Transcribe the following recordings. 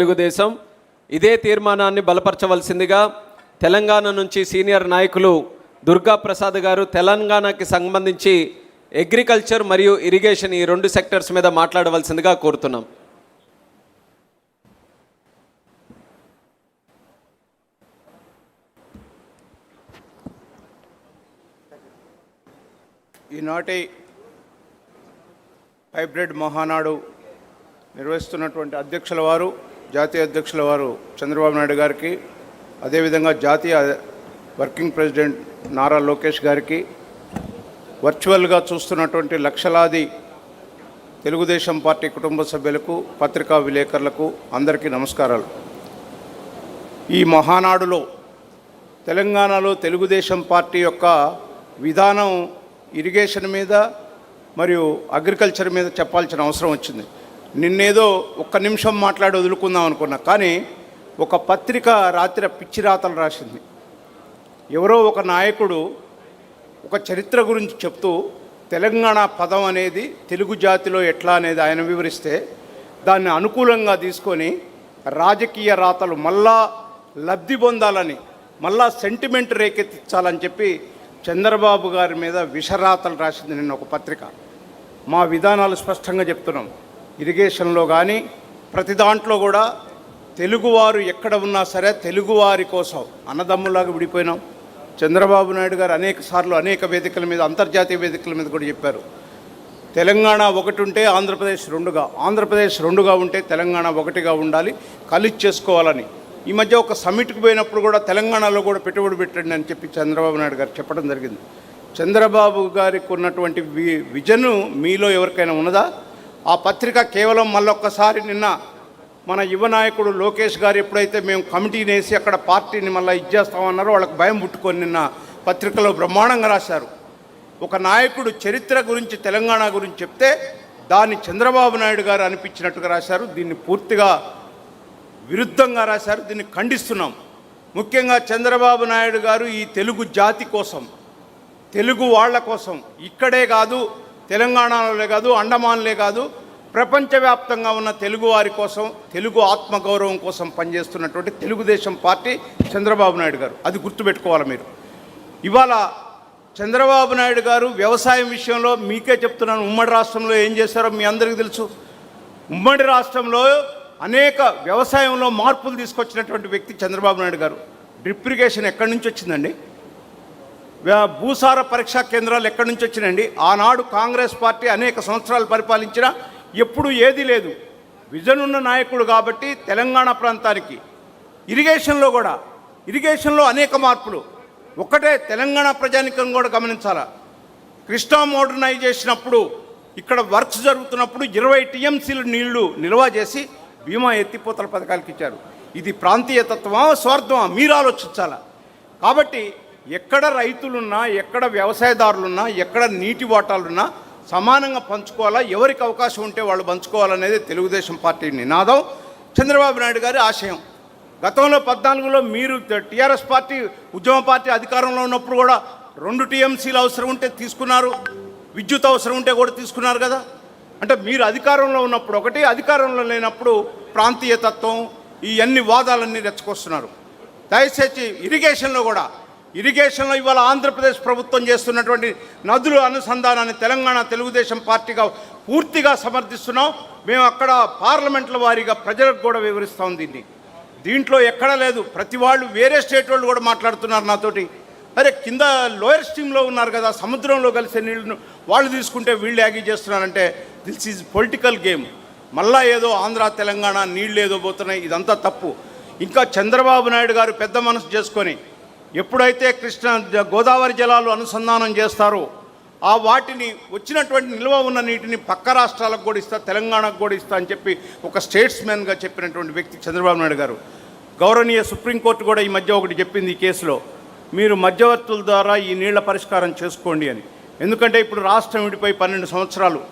తెలుగుదేశం ఇదే తీర్మానాన్ని బలపరచవలసిందిగా తెలంగాణ నుంచి సీనియర్ నాయకులు దుర్గా ప్రసాద్ గారు తెలంగాణకి సంబంధించి అగ్రికల్చర్ మరియు ఇరిగేషన్ ఈ రెండు సెక్టర్స్ మీద మాట్లాడవలసిందిగా కోరుతున్నాం. ఈనాటి హైబ్రిడ్ మహానాడు నిర్వహిస్తున్నటువంటి అధ్యక్షుల వారు, జాతీయ అధ్యక్షుల వారు చంద్రబాబు నాయుడు గారికి, అదేవిధంగా జాతీయ వర్కింగ్ ప్రెసిడెంట్ నారా లోకేష్ గారికి, వర్చువల్గా చూస్తున్నటువంటి లక్షలాది తెలుగుదేశం పార్టీ కుటుంబ సభ్యులకు, పత్రికా విలేకరులకు అందరికీ నమస్కారాలు. ఈ మహానాడులో తెలంగాణలో తెలుగుదేశం పార్టీ యొక్క విధానం ఇరిగేషన్ మీద మరియు అగ్రికల్చర్ మీద చెప్పాల్సిన అవసరం వచ్చింది. నిన్నేదో ఒక్క నిమిషం మాట్లాడి వదులుకుందాం అనుకున్నా, కానీ ఒక పత్రిక రాత్రి పిచ్చి రాతలు రాసింది. ఎవరో ఒక నాయకుడు ఒక చరిత్ర గురించి చెప్తూ తెలంగాణ పదం అనేది తెలుగు జాతిలో ఎట్లా అనేది ఆయన వివరిస్తే దాన్ని అనుకూలంగా తీసుకొని రాజకీయ రాతలు మళ్ళా లబ్ధి పొందాలని, మళ్ళా సెంటిమెంట్ రేకెత్తించాలని చెప్పి చంద్రబాబు గారి మీద విషరాతలు రాసింది నిన్న ఒక పత్రిక. మా విధానాలు స్పష్టంగా చెప్తున్నాం. ఇరిగేషన్లో కానీ ప్రతి దాంట్లో కూడా తెలుగువారు ఎక్కడ ఉన్నా సరే తెలుగువారి కోసం అన్నదమ్ములాగా విడిపోయినాం. చంద్రబాబు నాయుడు గారు అనేక సార్లు అనేక వేదికల మీద, అంతర్జాతీయ వేదికల మీద కూడా చెప్పారు, తెలంగాణ ఒకటి ఉంటే ఆంధ్రప్రదేశ్ రెండుగా, ఆంధ్రప్రదేశ్ రెండుగా ఉంటే తెలంగాణ ఒకటిగా ఉండాలి, కలిసి చేసుకోవాలని. ఈ మధ్య ఒక సమ్మిట్కి పోయినప్పుడు కూడా తెలంగాణలో కూడా పెట్టుబడి పెట్టండి అని చెప్పి చంద్రబాబు నాయుడు గారు చెప్పడం జరిగింది. చంద్రబాబు గారికి ఉన్నటువంటి విజన్ మీలో ఎవరికైనా ఉన్నదా? ఆ పత్రిక కేవలం మళ్ళొక్కసారి నిన్న మన యువ నాయకుడు లోకేష్ గారు ఎప్పుడైతే మేము కమిటీని వేసి అక్కడ పార్టీని మళ్ళీ ఇచ్చేస్తామన్నారో వాళ్ళకి భయం పుట్టుకొని నిన్న పత్రికలో బ్రహ్మాండంగా రాశారు. ఒక నాయకుడు చరిత్ర గురించి, తెలంగాణ గురించి చెప్తే దాన్ని చంద్రబాబు నాయుడు గారు అనిపించినట్టుగా రాశారు. దీన్ని పూర్తిగా విరుద్ధంగా రాశారు. దీన్ని ఖండిస్తున్నాం. ముఖ్యంగా చంద్రబాబు నాయుడు గారు ఈ తెలుగు జాతి కోసం, తెలుగు వాళ్ళ కోసం, ఇక్కడే కాదు తెలంగాణలోనే కాదు, అండమాన్లే కాదు, ప్రపంచవ్యాప్తంగా ఉన్న తెలుగు వారి కోసం, తెలుగు ఆత్మగౌరవం కోసం పనిచేస్తున్నటువంటి తెలుగుదేశం పార్టీ చంద్రబాబు నాయుడు గారు. అది గుర్తుపెట్టుకోవాలి మీరు. ఇవాళ చంద్రబాబు నాయుడు గారు వ్యవసాయం విషయంలో మీకే చెప్తున్నాను, ఉమ్మడి రాష్ట్రంలో ఏం చేశారో మీ అందరికీ తెలుసు. ఉమ్మడి రాష్ట్రంలో అనేక వ్యవసాయంలో మార్పులు తీసుకొచ్చినటువంటి వ్యక్తి చంద్రబాబు నాయుడు గారు. డ్రిప్ ఇరిగేషన్ ఎక్కడి నుంచి వచ్చిందండి? భూసార పరీక్షా కేంద్రాలు ఎక్కడి నుంచి వచ్చినాయండి? ఆనాడు కాంగ్రెస్ పార్టీ అనేక సంవత్సరాలు పరిపాలించినా ఎప్పుడు ఏది లేదు. విజన్ ఉన్న నాయకుడు కాబట్టి తెలంగాణ ప్రాంతానికి ఇరిగేషన్లో అనేక మార్పులు. ఒక్కటే తెలంగాణ ప్రజానికం కూడా గమనించాలా, కృష్ణా మోడర్నైజేషన్ అప్పుడు ఇక్కడ వర్క్స్ జరుగుతున్నప్పుడు 20 టీఎంసీలు నీళ్లు నిల్వ చేసి భీమా ఎత్తిపోతల పథకాలకు ఇచ్చారు. ఇది ప్రాంతీయ తత్వమా, స్వార్థమా? మీరు ఆలోచించాలా. కాబట్టి ఎక్కడ రైతులున్నా, ఎక్కడ వ్యవసాయదారులున్నా, ఎక్కడ నీటి వాటాలున్నా సమానంగా పంచుకోవాలా, ఎవరికి అవకాశం ఉంటే వాళ్ళు పంచుకోవాలనేది తెలుగుదేశం పార్టీ నినాదం, చంద్రబాబు నాయుడు గారి ఆశయం. గతంలో 14లో మీరు టీఆర్ఎస్ పార్టీ, ఉద్యమ పార్టీ అధికారంలో ఉన్నప్పుడు కూడా 2 టీఎంసీలు అవసరం ఉంటే తీసుకున్నారు, విద్యుత్ అవసరం ఉంటే కూడా తీసుకున్నారు కదా. అంటే మీరు అధికారంలో ఉన్నప్పుడు ఒకటి, అధికారంలో లేనప్పుడు ప్రాంతీయ తత్వం, ఈ అన్ని వాదాలన్నీ రెచ్చకొస్తున్నారు. దయచేసి ఇరిగేషన్లో ఇవాళ ఆంధ్రప్రదేశ్ ప్రభుత్వం చేస్తున్నటువంటి నదుల అనుసంధానాన్ని తెలంగాణ తెలుగుదేశం పార్టీగా పూర్తిగా సమర్థిస్తున్నాం. మేము అక్కడ పార్లమెంట్ల వారీగా ప్రజలకు కూడా వివరిస్తాం. దీంట్లో ఎక్కడ లేదు. ప్రతి వాళ్ళు వేరే స్టేట్ వాళ్ళు కూడా మాట్లాడుతున్నారు నాతోటి, అరే కింద లోయర్ స్ట్రీమ్లో ఉన్నారు కదా, సముద్రంలో కలిసే నీళ్లను వాళ్ళు తీసుకుంటే వీళ్ళు యాగి చేస్తున్నారంటే దిస్ ఈజ్ పొలిటికల్ గేమ్. మళ్ళా ఏదో ఆంధ్ర తెలంగాణ నీళ్ళు ఏదో పోతున్నాయి, ఇదంతా తప్పు. ఇంకా చంద్రబాబు నాయుడు గారు పెద్ద మనసు చేసుకొని ఎప్పుడైతే గోదావరి జలాలు అనుసంధానం చేస్తారో ఆ వాటిని వచ్చినటువంటి నిల్వ ఉన్న నీటిని పక్క రాష్ట్రాలకు కూడా ఇస్తా, తెలంగాణకు కూడా ఇస్తా అని చెప్పి ఒక స్టేట్స్మెన్గా చెప్పినటువంటి వ్యక్తి చంద్రబాబు నాయుడు గారు. గౌరవనీయ సుప్రీంకోర్టు కూడా ఈ మధ్య ఒకటి చెప్పింది ఈ కేసులో, మీరు మధ్యవర్తుల ద్వారా ఈ నీళ్ల పరిష్కారం చేసుకోండి అని. ఎందుకంటే ఇప్పుడు రాష్ట్రం విడిపోయి 12 సంవత్సరాలు,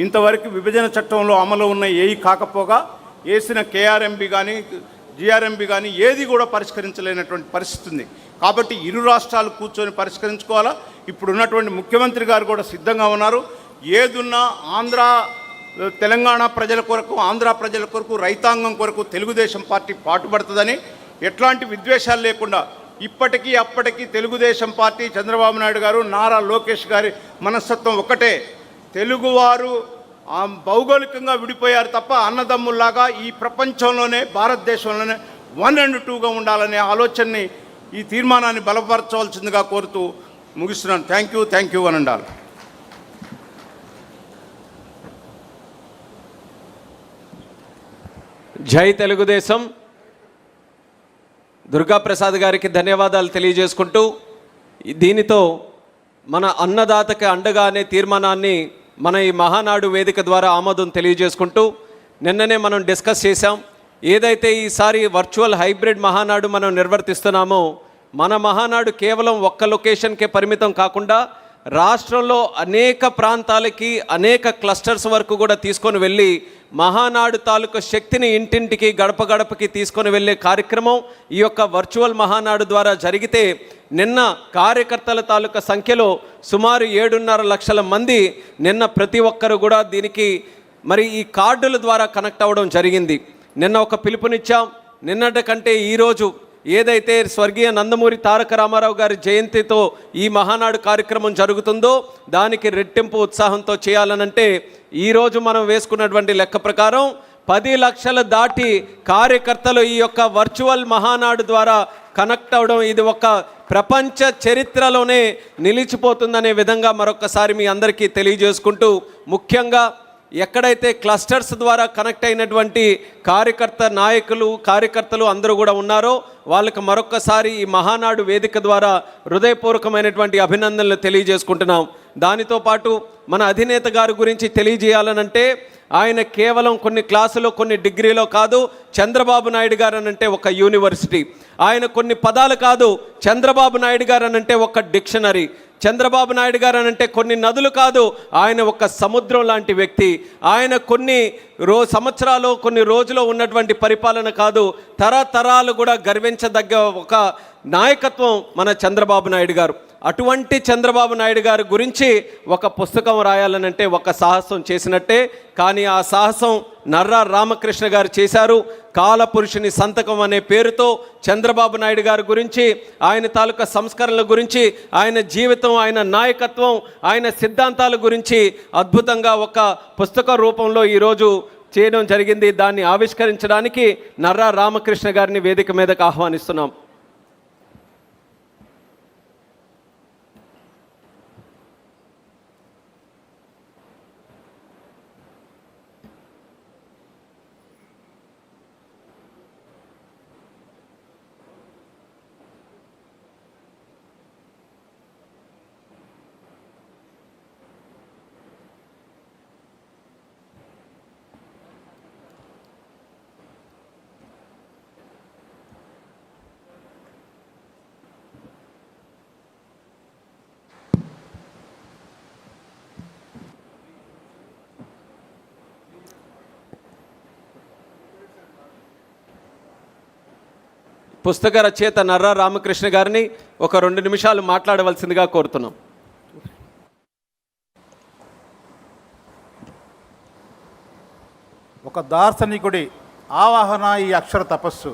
ఇంతవరకు విభజన చట్టంలో అమలు ఉన్న ఏవి కాకపోగా వేసిన కేఆర్ఎంబి కానీ జిఆర్ఎంబి కానీ ఏది కూడా పరిష్కరించలేనటువంటి పరిస్థితి ఉంది. కాబట్టి ఇరు రాష్ట్రాలు కూర్చొని పరిష్కరించుకోవాలా. ఇప్పుడు ఉన్నటువంటి ముఖ్యమంత్రి గారు కూడా సిద్ధంగా ఉన్నారు. ఏదున్నా ఆంధ్ర తెలంగాణ ప్రజల కొరకు, ఆంధ్ర ప్రజల కొరకు, రైతాంగం కొరకు తెలుగుదేశం పార్టీ పాటుపడుతుందని, ఎట్లాంటి విద్వేషాలు లేకుండా ఇప్పటికీ అప్పటికీ తెలుగుదేశం పార్టీ, చంద్రబాబు నాయుడు గారు, నారా లోకేష్ గారి మనస్తత్వం ఒకటే. తెలుగువారు భౌగోళికంగా విడిపోయారు తప్ప అన్నదమ్ముల్లాగా ఈ ప్రపంచంలోనే, భారతదేశంలోనే 1 and 2గా ఉండాలనే ఆలోచనని, ఈ తీర్మానాన్ని బలపరచవలసిందిగా కోరుతూ ముగిస్తున్నాను. థ్యాంక్ యూ అనండాలి. జై తెలుగుదేశం. దుర్గాప్రసాద్ గారికి ధన్యవాదాలు తెలియజేసుకుంటూ, దీనితో మన అన్నదాతకి అండగా అనే తీర్మానాన్ని మన ఈ మహానాడు వేదిక ద్వారా ఆమోదం తెలియజేసుకుంటూ, నిన్ననే మనం డిస్కస్ చేశాం. ఏదైతే ఈసారి వర్చువల్ హైబ్రిడ్ మహానాడు మనం నిర్వర్తిస్తున్నామో, మన మహానాడు కేవలం ఒక్క లొకేషన్కే పరిమితం కాకుండా రాష్ట్రంలో అనేక ప్రాంతాలకి, అనేక క్లస్టర్స్ వరకు కూడా తీసుకొని వెళ్ళి మహానాడు తాలూకు శక్తిని ఇంటింటికి, గడప గడపకి తీసుకొని వెళ్ళే కార్యక్రమం ఈ యొక్క వర్చువల్ మహానాడు ద్వారా జరిగితే, నిన్న కార్యకర్తల తాలూకా సంఖ్యలో సుమారు 7.5 లక్షల మంది నిన్న ప్రతి ఒక్కరు కూడా దీనికి మరి ఈ కార్డుల ద్వారా కనెక్ట్ అవ్వడం జరిగింది. నిన్న ఒక పిలుపునిచ్చాం. నిన్నటి కంటే ఈరోజు ఏదైతే స్వర్గీయ నందమూరి తారక రామారావు గారి జయంతితో ఈ మహానాడు కార్యక్రమం జరుగుతుందో దానికి రెట్టింపు ఉత్సాహంతో చేయాలనంటే, ఈరోజు మనం వేసుకున్నటువంటి లెక్క ప్రకారం 10 లక్షలు దాటి కార్యకర్తలు ఈ యొక్క వర్చువల్ మహానాడు ద్వారా కనెక్ట్ అవ్వడం, ఇది ఒక ప్రపంచ చరిత్రలోనే నిలిచిపోతుందనే విధంగా మరొకసారి మీ అందరికీ తెలియజేసుకుంటూ, ముఖ్యంగా ఎక్కడైతే క్లస్టర్స్ ద్వారా కనెక్ట్ అయినటువంటి కార్యకర్తలు అందరూ కూడా ఉన్నారో వాళ్ళకి మరొక్కసారి ఈ మహానాడు వేదిక ద్వారా హృదయపూర్వకమైనటువంటి అభినందనలు తెలియజేసుకుంటున్నాం. దానితో పాటు మన అధినేత గారి గురించి తెలియజేయాలనంటే, ఆయన కేవలం కొన్ని క్లాసులో, కొన్ని డిగ్రీలో కాదు, చంద్రబాబు నాయుడు గారు అనంటే ఒక యూనివర్సిటీ. ఆయన కొన్ని పదాలు కాదు, చంద్రబాబు నాయుడు గారు అనంటే ఒక డిక్షనరీ. చంద్రబాబు నాయుడు గారు అనంటే కొన్ని నదులు కాదు, ఆయన ఒక సముద్రం లాంటి వ్యక్తి. ఆయన కొన్ని సంవత్సరాలు, కొన్ని రోజులు ఉన్నటువంటి పరిపాలన కాదు, తరతరాలు కూడా గర్వించదగ్గ ఒక నాయకత్వం మన చంద్రబాబు నాయుడు గారు. అటువంటి చంద్రబాబు నాయుడు గారి గురించి ఒక పుస్తకం రాయాలనంటే ఒక సాహసం చేసినట్టే. కానీ ఆ సాహసం నర్రా రామకృష్ణ గారు చేశారు. కాలపురుషుని సంతకం అనే పేరుతో చంద్రబాబు నాయుడు గారి గురించి, ఆయన తాలూకా సంస్కరణల గురించి, ఆయన జీవితం, ఆయన నాయకత్వం, ఆయన సిద్ధాంతాల గురించి అద్భుతంగా ఒక పుస్తక రూపంలో ఈరోజు చేయడం జరిగింది. దాన్ని ఆవిష్కరించడానికి నర్రా రామకృష్ణ గారిని వేదిక మీదకు ఆహ్వానిస్తున్నాం. పుస్తక రచయిత నర్రా రామకృష్ణ గారిని ఒక 2 నిమిషాలు మాట్లాడవలసిందిగా కోరుతున్నాం. ఒక దార్శనికుడి ఆవాహన ఈ అక్షర తపస్సు.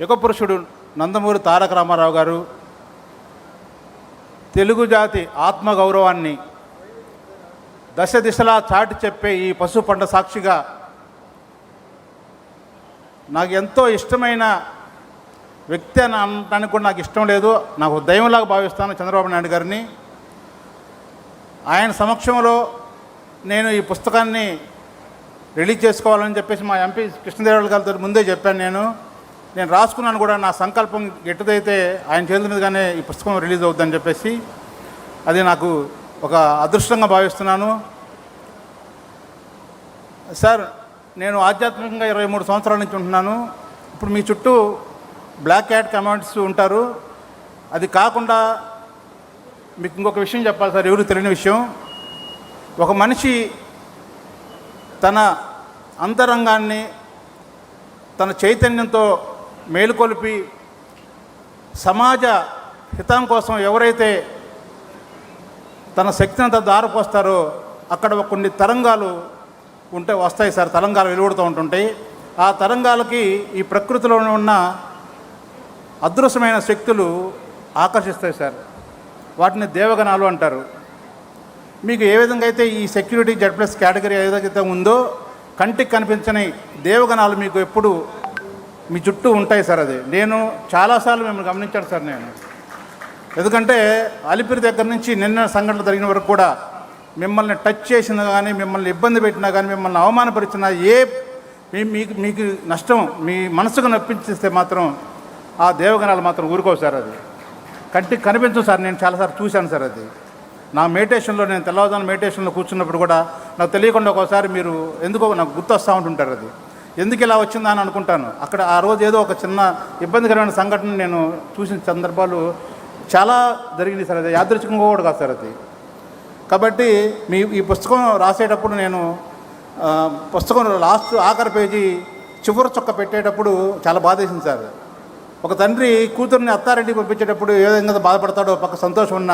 యుగపురుషుడు నందమూరి తారక రామారావు గారు తెలుగు జాతి ఆత్మగౌరవాన్ని దశ దిశలా చాటి చెప్పే ఈ పశు పంట సాక్షిగా నాకు ఎంతో ఇష్టమైన వ్యక్తి అని అనడానికి కూడా నాకు ఇష్టం లేదు. నాకు దైవంలాగా భావిస్తాను చంద్రబాబు నాయుడు గారిని. ఆయన సమక్షంలో నేను ఈ పుస్తకాన్ని రిలీజ్ చేసుకోవాలని చెప్పేసి మా ఎంపీ కృష్ణదేవరాయలు గారితో ముందే చెప్పాను. నేను రాసుకున్నాను కూడా. నా సంకల్పం ఎటుదైతే ఆయన చేతుల మీదుగానే ఈ పుస్తకం రిలీజ్ అవుద్దని చెప్పేసి, అది నాకు ఒక అదృష్టంగా భావిస్తున్నాను. సార్, నేను ఆధ్యాత్మికంగా 23 సంవత్సరాల నుంచి ఉంటున్నాను. ఇప్పుడు మీ చుట్టూ బ్లాక్ క్యాట్ కమాండ్స్ ఉంటారు. అది కాకుండా మీకు ఇంకొక విషయం చెప్పాలి సార్, ఎవరు తెలియని విషయం. ఒక మనిషి తన అంతరంగాన్ని తన చైతన్యంతో మేలుకొలిపి సమాజ హితం కోసం ఎవరైతే తన శక్తిని అంతా దారిపోస్తారో అక్కడ కొన్ని తరంగాలు వస్తాయి సార్, తరంగాలు వెలువడుతూ ఉంటుంటాయి. ఆ తరంగాలకి ఈ ప్రకృతిలో ఉన్న అదృశ్యమైన శక్తులు ఆకర్షిస్తాయి సార్. వాటిని దేవగణాలు అంటారు. మీకు ఏ విధంగా అయితే ఈ సెక్యూరిటీ Z+ కేటగిరీ ఏదైతే ఉందో కంటికి కనిపించని దేవగణాలు మీకు ఎప్పుడు మీ చుట్టూ ఉంటాయి సార్. అది నేను చాలాసార్లు మిమ్మల్ని గమనించాను సార్. నేను ఎందుకంటే అలిపిరి దగ్గర నుంచి నిన్న సంఘటనలు జరిగిన వరకు కూడా మిమ్మల్ని టచ్ చేసినా కానీ, మిమ్మల్ని ఇబ్బంది పెట్టినా కానీ, మిమ్మల్ని అవమానపరిచినా, మీకు నష్టం మీ మనసుకు నొప్పించేస్తే మాత్రం ఆ దేవగణాలు మాత్రం ఊరుకోవు సార్. అది కంటికి కనిపించదు సార్. నేను చాలాసార్లు చూశాను సార్. అది నా మెడిటేషన్లో, నేను తెల్లవారుజామున మెడిటేషన్లో కూర్చున్నప్పుడు కూడా నాకు తెలియకుండా ఒకసారి మీరు ఎందుకో నాకు గుర్తొస్తూ ఉంటుంటారు. అది ఎందుకు ఇలా వచ్చిందా అని అనుకుంటాను. అక్కడ ఆ రోజు ఏదో ఒక చిన్న ఇబ్బందికరమైన సంఘటన నేను చూసిన సందర్భాలు చాలా జరిగింది సార్. అది యాదృచ్ఛికంగా కూడా కాదు సార్. అది కాబట్టి ఈ పుస్తకం రాసేటప్పుడు నేను పుస్తకం ఆఖరి పేజీ చివరి చొక్క పెట్టేటప్పుడు చాలా బాధేసింది సార్. ఒక తండ్రి కూతుర్ని అత్తారింటికి పంపించేటప్పుడు ఏ విధంగా బాధపడతాడో పక్క సంతోషం ఉన్న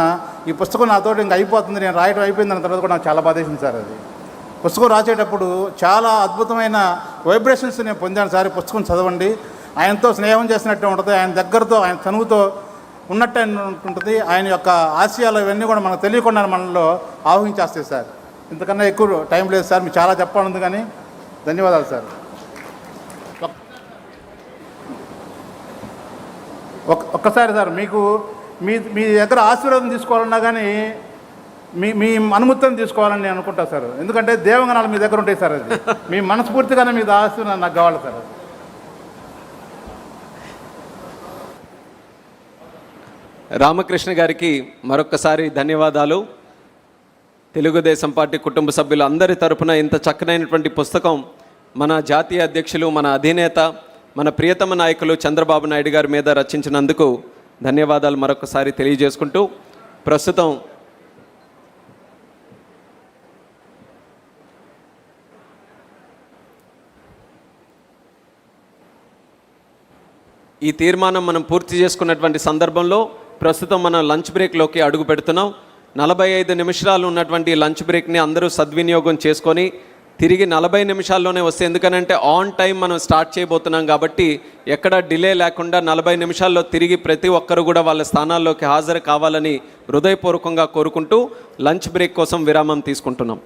ఈ పుస్తకం నాతో ఇంకా అయిపోతుంది, నేను రాయడం అయిపోయింది అన్న తర్వాత కూడా నాకు చాలా బాధేసింది సార్. అది పుస్తకం రాసేటప్పుడు చాలా అద్భుతమైన వైబ్రేషన్స్ నేను పొందాను సార్. పుస్తకం చదవండి, ఆయనతో స్నేహం చేసినట్టు ఉంటుంది, ఆయన దగ్గరతో, ఆయన చనువుతో ఉన్నట్టు ఉంటుంది. ఆయన యొక్క ఆశయాలు ఇవన్నీ కూడా మనకు తెలియకుండా మనలో ఆవహించేస్తాయి సార్. ఇంతకన్నా ఎక్కువ టైం లేదు సార్, మీకు చాలా చెప్పాలి కానీ ధన్యవాదాలు సార్. ఒక్కసారి సార్ మీకు మీ దగ్గర ఆశీర్వాదం తీసుకోవాలన్నా కానీ మీ అనుమతిని తీసుకోవాలని నేను అనుకుంటా సార్. ఎందుకంటే దేవగణాలు మీ దగ్గర ఉంటాయి సార్. అది మీ మనస్ఫూర్తిగానే మీ ఆశీర్వాదం నాకు కావాలి సార్. రామకృష్ణ గారికి మరొక్కసారి ధన్యవాదాలు. తెలుగుదేశం పార్టీ కుటుంబ సభ్యులు అందరి తరపున ఇంత చక్కనైనటువంటి పుస్తకం మన జాతీయ అధ్యక్షులు, మన అధినేత, మన ప్రియతమ నాయకులు చంద్రబాబు నాయుడు గారి మీద రచించినందుకు ధన్యవాదాలు మరొకసారి తెలియజేసుకుంటూ, ప్రస్తుతం ఈ తీర్మానం మనం పూర్తి చేసుకున్నటువంటి సందర్భంలో ప్రస్తుతం మనం లంచ్ బ్రేక్లోకి అడుగు పెడుతున్నాం. 45 నిమిషాలు ఉన్నటువంటి లంచ్ బ్రేక్ని అందరూ సద్వినియోగం చేసుకొని తిరిగి 40 నిమిషాల్లోనే వస్తే, ఎందుకనంటే ఆన్ టైం మనం స్టార్ట్ చేయబోతున్నాం కాబట్టి ఎక్కడ డిలే లేకుండా 40 నిమిషాల్లో తిరిగి ప్రతి ఒక్కరు కూడా వాళ్ళ స్థానాల్లోకి హాజరు కావాలని హృదయపూర్వకంగా కోరుకుంటూ లంచ్ బ్రేక్ కోసం విరామం తీసుకుంటున్నాం.